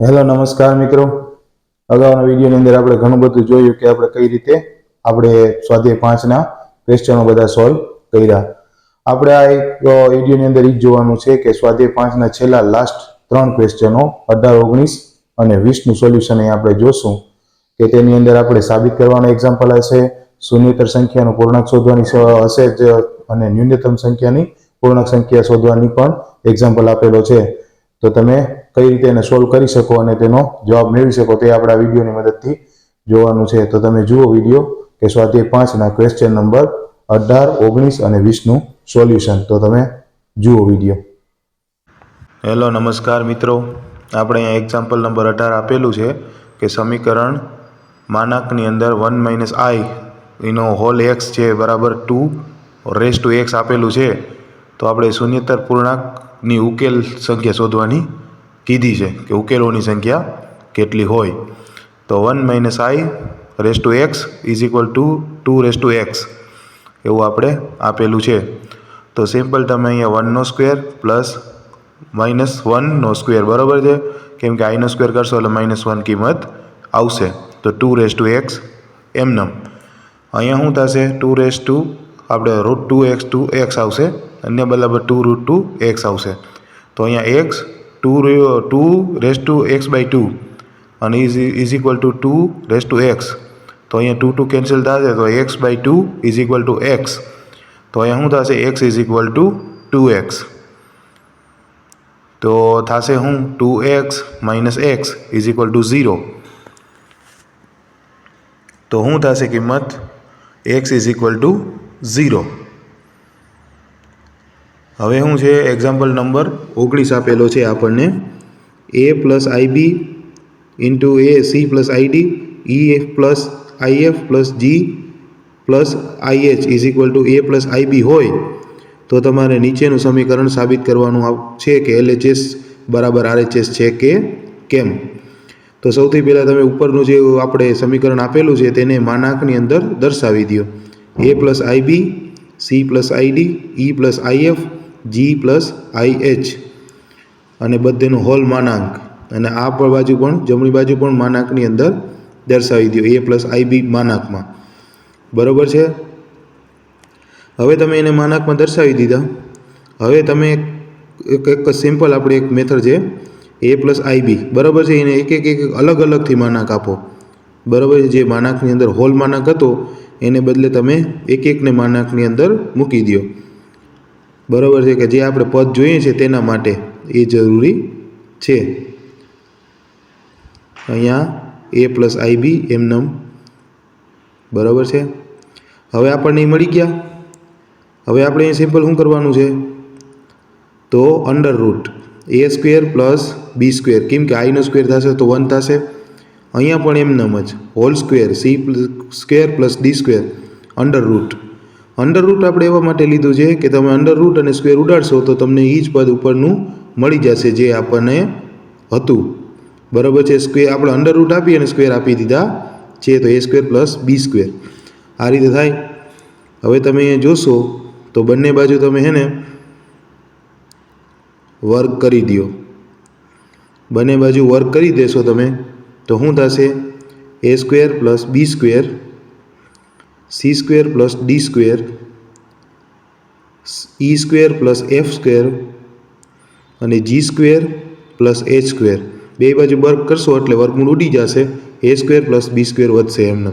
Hello નમસ્કાર મિત્રો। અગાઉના વિડીયોની અંદર આપણે ઘણું બધું જોયું કે આપણે કઈ રીતે આપણે સ્વાધ્યાય 5ના ક્વેશ્ચનો બધા સોલ્વ કર્યા। આપણે આ એક વિડીયોની અંદર એ જોવાનું છે કે સ્વાધ્યાય 5ના છેલ્લા લાસ્ટ 3 ક્વેશ્ચનો 18, 19 અને 20નું સોલ્યુશન અહીં આપણે જોશું કે તેની અંદર આપણે સાબિત કરવાનો એક્ઝામ્પલ હશે, શૂન્યેતર સંખ્યાનો પૂર્ણાંક શોધવાની હશે અને ન્યૂનતમ સંખ્યાની પૂર્ણાંક સંખ્યા શોધવાની પણ એક્ઝામ્પલ આપેલો છે। તો તમે કઈ રીતે એને સોલ્વ કરી શકો અને તેનો જવાબ મેળવી શકો તે આપણા વિડીયોની મદદથી જોવાનું છે। તો તમે જુઓ વિડીયો કે સ્વાધ્યાય 5ના ક્વેશ્ચન નંબર 18, 19 અને 20નું સોલ્યુશન। તો તમે જુઓ વિડીયો। હેલો નમસ્કાર મિત્રો। આપણે અહીંયા એક્ઝામ્પલ નંબર 18 આપેલું છે કે સમીકરણ માનાંકની અંદર 1 - i એનો હોલ x છે બરાબર 2 x આપેલું છે। તો આપણે શૂન્યેતર પૂર્ણાંકની ઉકેલ સંખ્યા શોધવાની કીધી છે કે ઉકેલોની સંખ્યા કેટલી હોય। તો 1 - i x = 2x એવું આપણે આપેલું છે। તો સિમ્પલ તમે અહીંયા 1 નો સ્ક્વેર પ્લસ -1 નો સ્ક્વેર બરાબર છે, કેમ કે i નો સ્ક્વેર કરશો એટલે -1 કિંમત આવશે। તો 2x એમનેમ અહીંયા શું થશે 2 આપણે √2x આવશે, અન્ય બરાબર 2√2x આવશે। તો અહીંયા x 2x/2 અને = 2x। તો અહીંયા 2 કેન્સલ થશે તો x/2 = x। તો અહીંયા શું થશે x = 2x। તો થશે શું 2x - x = 0। તો શું થશે કિંમત x = 0। હવે શું છે એક્ઝામ્પલ નંબર 19 આપેલો છે આપણને a + ib * a c + id e + if + g + ih = a + ib હોય તો તમારે નીચેનું સમીકરણ સાબિત કરવાનું છે કે LHS બરાબર RHS છે કે કેમ। તો સૌથી પહેલાં તમે ઉપરનું જે આપણે સમીકરણ આપેલું છે તેને માનાંકની અંદર દર્શાવી દો। a + ib c + id e + if g + ih અને બધેનો હોલ માનાંક અને આ બાજુ પણ જમણી બાજુ પણ માનાંકની અંદર દર્શાવી દો a + ib માનાંકમાં બરાબર છે। હવે તમે એને માનાંકમાં દર્શાવી દીધા। હવે તમે એક સિમ્પલ આપણે એક મેથડ છે a + ib બરાબર છે, એને એક અલગ અલગથી માનાંક આપો બરાબર છે। જે માનાંકની અંદર હોલ માનાંક હતો એને બદલે તમે એકને માનાંકની અંદર મૂકી દો બરાબર છે, કે જે આપણે પદ જોઈએ છે તેના માટે એ જરૂરી છે। અહીંયા a + ib એમનેમ બરાબર છે। હવે આપણને મળી ગયા। હવે આપણે અહીં સિમ્પલ શું કરવાનું છે તો √a² + b², કેમ કે i નો સ્ક્વેર થશે તો 1 થશે। અહીંયા પણ એમનેમ જ whole square c² + d², under route આપણે એવા માટે લીધું છે કે તમે અંડર રૂટ અને સ્ક્વેર ઉડાડશો તો તમને એ જ પદ ઉપરનું મળી જશે જે આપણને હતું બરાબર છે। સ્ક્વેર આપણે અંડર રૂટ આપી અને સ્ક્વેર આપી દીધા છે તો a² + b² આ રીતે થાય। હવે તમે અહીંયા જોશો તો બંને બાજુ તમે વર્ગ કરી દો, બંને બાજુ વર્ગ કરી દેશો તમે તો શું થશે a² + b² c² + d² e² + f² અને g² + h², બે બાજુ વર્ગ કરશો એટલે વર્ગમૂળ ઉડી જશે, a² + b² વધશે એમને।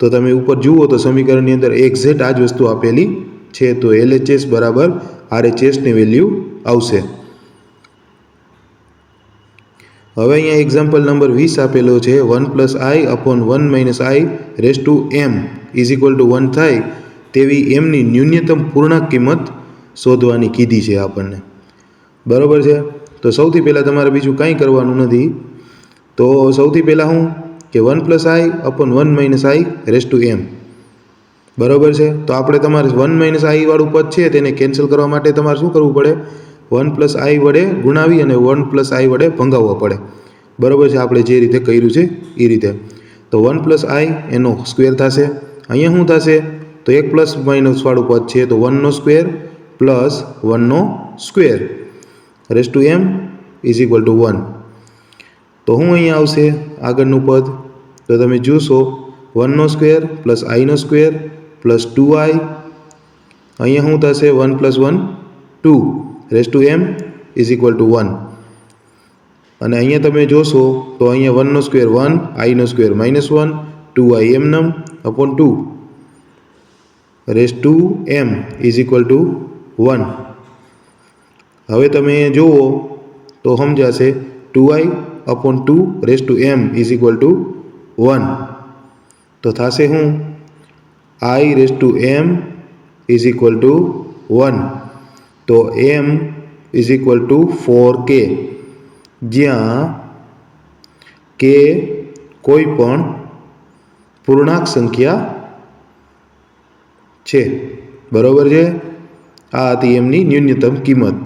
તો તમે ઉપર જુઓ તો સમીકરણની અંદર એક્ઝેક્ટ આ જ વસ્તુ આપેલી છે। તો LHS બરાબર RHSની વેલ્યુ આવશે। હવે અહીંયા એક્ઝામ્પલ નંબર 20 આપેલો છે 1 + i/1 - i⁻m = 1 થાય તેવી એમની ન્યૂનતમ પૂર્ણાંક કિંમત શોધવાની કીધી છે આપણને બરાબર છે। તો સૌથી પહેલાં તમારે બીજું કાંઈ કરવાનું નથી। તો સૌથી પહેલાં શું કે 1 + i/1 - i⁻m બરાબર છે। તો આપણે તમારે 1 - i વાળું પદ છે તેને કેન્સલ કરવા માટે તમારે શું કરવું પડે 1 + i વડે ગુણાવી અને 1 + i વડે ભંગાવવા પડે બરાબર છે, આપણે જે રીતે કર્યું છે એ રીતે। તો 1 + i એનો સ્ક્વેર થશે। અહીંયા શું થશે તો એક પ્લસ માઇનસ વાળું પદ છે તો 1 નો સ્ક્વેર પ્લસ 1 નો સ્ક્વેર m = 1। તો શું અહીંયા આવશે આગળનું પદ? તો તમે જોશો 1² પ્લસ i² પ્લસ 2i, અહીંયા શું થશે 1 + 1 2 raise to m is equal to 1. અને અહીંયા તમે જોશો તો અહીંયા 1² 1, i² -1, 2i એમનેમ upon 2 raise to m is equal to 1. હવે તમે જુઓ તો સમજાશે 2i upon 2 raise to m is equal to 1. તો થશે શું? i raise to m is equal to 1. તો m is equal two 4k, જ્યાં k કોઈ પણ પૂર્ણાંક સંખ્યા છે. બરાબર છે? આ હતી એમની ન્યૂનતમ કિંમત.